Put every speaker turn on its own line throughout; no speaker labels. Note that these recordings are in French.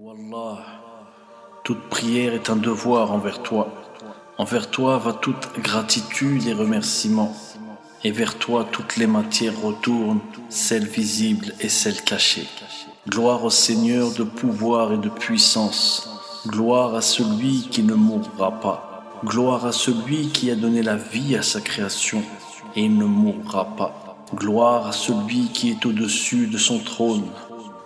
Wallah, toute prière est un devoir envers toi. Envers toi va toute gratitude et remerciement. Et vers toi toutes les matières retournent, celles visibles et celles cachées. Gloire au Seigneur de pouvoir et de puissance. Gloire à celui qui ne mourra pas. Gloire à celui qui a donné la vie à sa création et il ne mourra pas. Gloire à celui qui est au-dessus de son trône.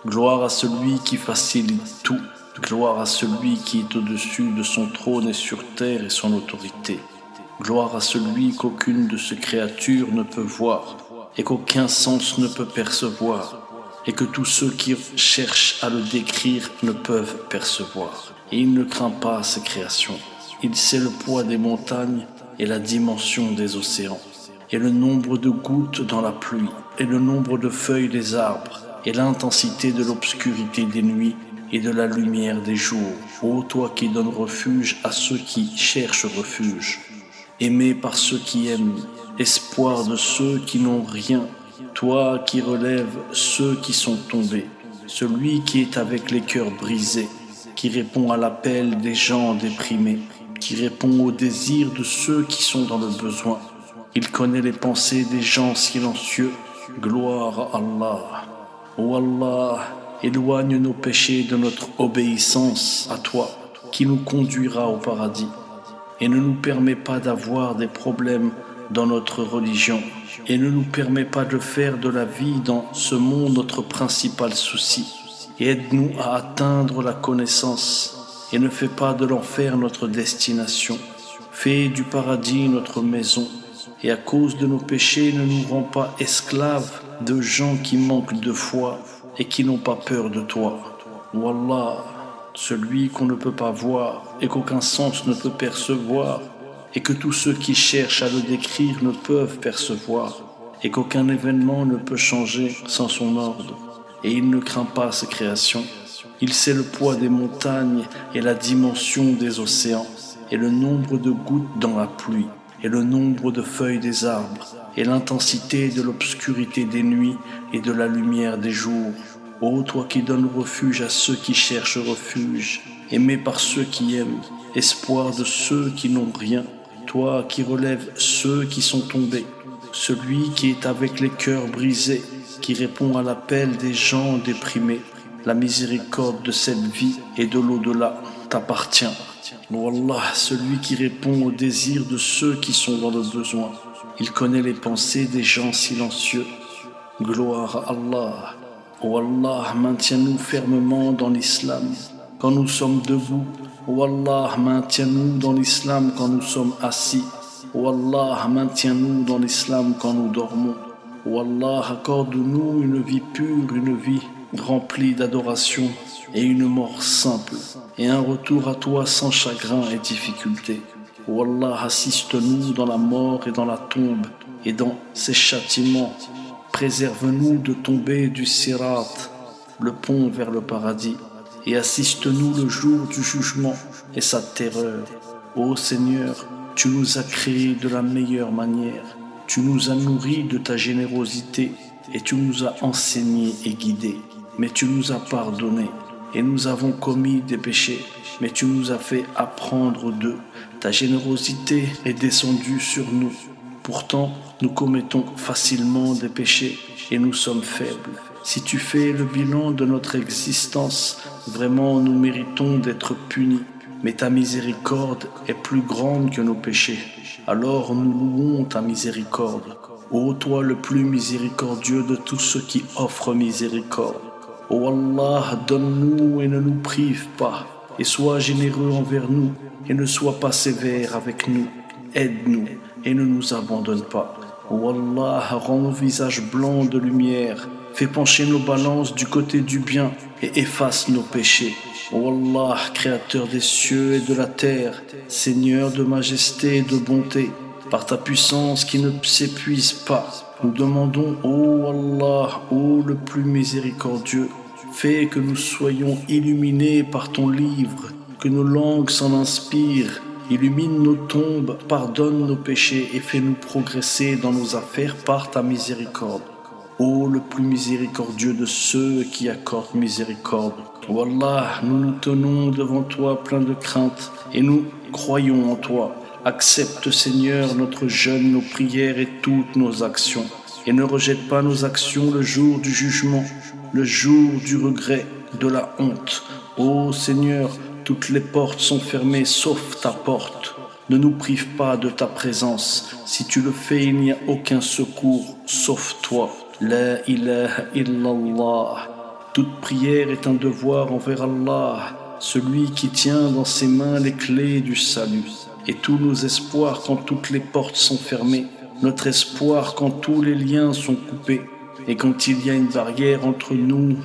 Gloire à celui qui facilite tout. Gloire à celui qui est au-dessus de son trône et sur terre et son autorité. Gloire à celui qu'aucune de ses créatures ne peut voir et qu'aucun sens ne peut percevoir et que tous ceux qui cherchent à le décrire ne peuvent percevoir. Et il ne craint pas ses créations. Il sait le poids des montagnes et la dimension des océans et le nombre de gouttes dans la pluie et le nombre de feuilles des arbres et l'intensité de l'obscurité des nuits et de la lumière des jours. Ô toi qui donnes refuge à ceux qui cherchent refuge, aimé par ceux qui aiment, espoir de ceux qui n'ont rien, toi qui relèves ceux qui sont tombés, celui qui est avec les cœurs brisés, qui répond à l'appel des gens déprimés, qui répond aux désirs de ceux qui sont dans le besoin. Il connaît les pensées des gens silencieux. Gloire à Allah. Ô Allah, éloigne nos péchés de notre obéissance à toi, qui nous conduira au paradis, et ne nous permet pas d'avoir des problèmes dans notre religion, et ne nous permet pas de faire de la vie dans ce monde notre principal souci, et aide-nous à atteindre la connaissance, et ne fais pas de l'enfer notre destination. Fais du paradis notre maison, et à cause de nos péchés ne nous rends pas esclaves de gens qui manquent de foi et qui n'ont pas peur de toi. Wallah, celui qu'on ne peut pas voir et qu'aucun sens ne peut percevoir, et que tous ceux qui cherchent à le décrire ne peuvent percevoir, et qu'aucun événement ne peut changer sans son ordre, et il ne craint pas ses créations. Il sait le poids des montagnes et la dimension des océans, et le nombre de gouttes dans la pluie, et le nombre de feuilles des arbres, et l'intensité de l'obscurité des nuits et de la lumière des jours. Ô toi qui donnes refuge à ceux qui cherchent refuge, aimé par ceux qui aiment, espoir de ceux qui n'ont rien, toi qui relèves ceux qui sont tombés, celui qui est avec les cœurs brisés, qui répond à l'appel des gens déprimés, la miséricorde de cette vie et de l'au-delà t'appartient. Wallah, celui qui répond aux désirs de ceux qui sont dans le besoin. Il connaît les pensées des gens silencieux. Gloire à Allah. Oh Allah, maintiens-nous fermement dans l'islam quand nous sommes debout. Oh Allah, maintiens-nous dans l'islam quand nous sommes assis. Oh Allah, maintiens-nous dans l'islam quand nous dormons. Oh Allah, accorde-nous une vie pure, une vie remplie d'adoration et une mort simple et un retour à toi sans chagrin et difficulté. Oh Allah, assiste-nous dans la mort et dans la tombe et dans ces châtiments. Préserve-nous de tomber du sirat, le pont vers le paradis, et assiste-nous le jour du jugement et sa terreur. Ô Seigneur, tu nous as créés de la meilleure manière, tu nous as nourris de ta générosité et tu nous as enseignés et guidés, mais tu nous as pardonnés et nous avons commis des péchés, mais tu nous as fait apprendre d'eux. Ta générosité est descendue sur nous. Pourtant, nous commettons facilement des péchés et nous sommes faibles. Si tu fais le bilan de notre existence, vraiment nous méritons d'être punis. Mais ta miséricorde est plus grande que nos péchés. Alors nous louons ta miséricorde. Ô toi le plus miséricordieux de tous ceux qui offrent miséricorde. Ô Allah, donne-nous et ne nous prive pas. Et sois généreux envers nous et ne sois pas sévère avec nous. Aide-nous et ne nous abandonne pas. Ô Allah, rends nos visages blancs de lumière, fais pencher nos balances du côté du bien et efface nos péchés. Ô Allah, créateur des cieux et de la terre, Seigneur de majesté et de bonté, par ta puissance qui ne s'épuise pas, nous demandons, ô Allah, ô le plus miséricordieux, fais que nous soyons illuminés par ton livre, que nos langues s'en inspirent. Illumine nos tombes, pardonne nos péchés et fais-nous progresser dans nos affaires par ta miséricorde. ô le plus miséricordieux de ceux qui accordent miséricorde. Ô Allah, nous nous tenons devant toi pleins de crainte et nous croyons en toi. Accepte, Seigneur, notre jeûne, nos prières et toutes nos actions. Et ne rejette pas nos actions le jour du jugement, le jour du regret, de la honte. Ô Seigneur, toutes les portes sont fermées sauf ta porte. Ne nous prive pas de ta présence. Si tu le fais, il n'y a aucun secours sauf toi. La ilaha illallah. Toute prière est un devoir envers Allah, celui qui tient dans ses mains les clés du salut. Et tous nos espoirs quand toutes les portes sont fermées, notre espoir quand tous les liens sont coupés, et quand il y a une barrière entre nous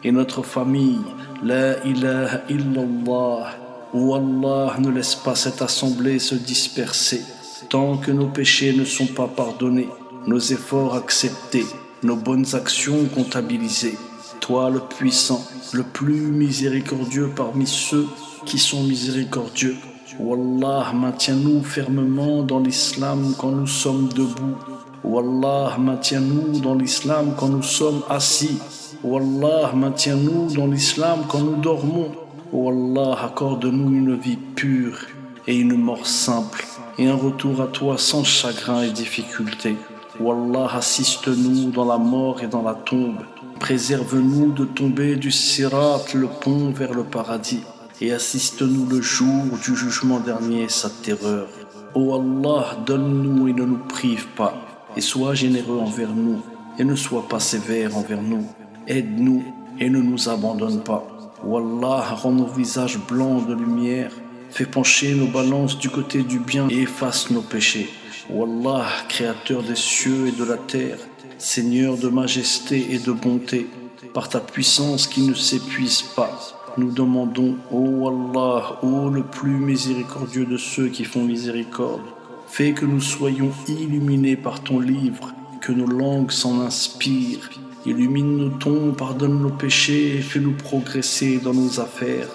et notre famille. La ilaha illallah. Ô Allah, ne laisse pas cette assemblée se disperser, tant que nos péchés ne sont pas pardonnés, nos efforts acceptés, nos bonnes actions comptabilisées. Toi le puissant, le plus miséricordieux parmi ceux qui sont miséricordieux. Wallah, maintiens-nous fermement dans l'islam quand nous sommes debout. Wallah, maintiens-nous dans l'islam quand nous sommes assis. Wallah, maintiens-nous dans l'islam quand nous dormons. Wallah, accorde-nous une vie pure et une mort simple et un retour à toi sans chagrin et difficulté. Wallah, assiste-nous dans la mort et dans la tombe. Préserve-nous de tomber du sirat, le pont vers le paradis, et assiste-nous le jour du jugement dernier, sa terreur. Ô Allah, donne-nous et ne nous prive pas, et sois généreux envers nous, et ne sois pas sévère envers nous. Aide-nous et ne nous abandonne pas. Wallah, rends nos visages blancs de lumière, fais pencher nos balances du côté du bien et efface nos péchés. Wallah, créateur des cieux et de la terre, Seigneur de majesté et de bonté, par ta puissance qui ne s'épuise pas, nous demandons, ô Allah, ô le plus miséricordieux de ceux qui font miséricorde, fais que nous soyons illuminés par ton livre, que nos langues s'en inspirent. Illumine nos tombes, pardonne nos péchés et fais-nous progresser dans nos affaires.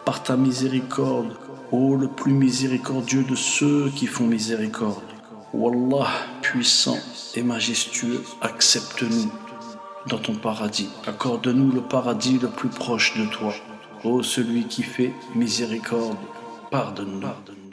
Par ta miséricorde, ô le plus miséricordieux de ceux qui font miséricorde. Wallah, puissant et majestueux, accepte-nous dans ton paradis. Accorde-nous le paradis le plus proche de toi. Ô celui qui fait miséricorde, pardonne-nous.